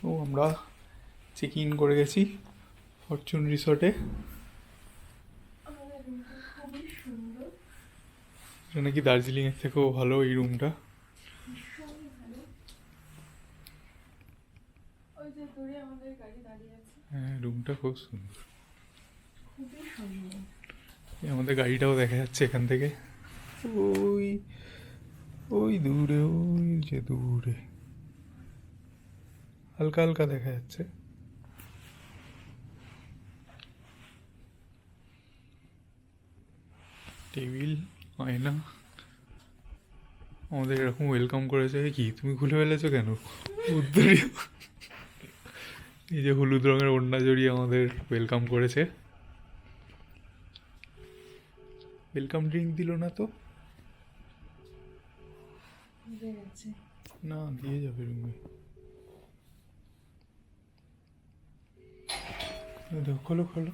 ও আমরা check in করে গেছি ফরচুন রিসর্টে। এটা নাকি দার্জিলিংয়ের থেকেও ভালো এই রুমটা। হ্যাঁ, রুমটা খুব সুন্দর। আমাদের গাড়িটাও দেখা যাচ্ছে এখান থেকে, ওই ওই দূরে, ওই যে দূরে হালকা হালকা দেখা যাচ্ছে। টেবিল, আয়না, আমাদের এরকম ওয়েলকাম করেছে। কি তুমি খুলে ফেলেছো কেন? উত্তরীয় এই যে হলুদ রঙের ওড়না জড়িয়ে আমাদের ওয়েলকাম করেছে। ওয়েলকাম ড্রিঙ্ক দিল না তো? না, দিয়ে যাবে রুমে। খোলো খোলো।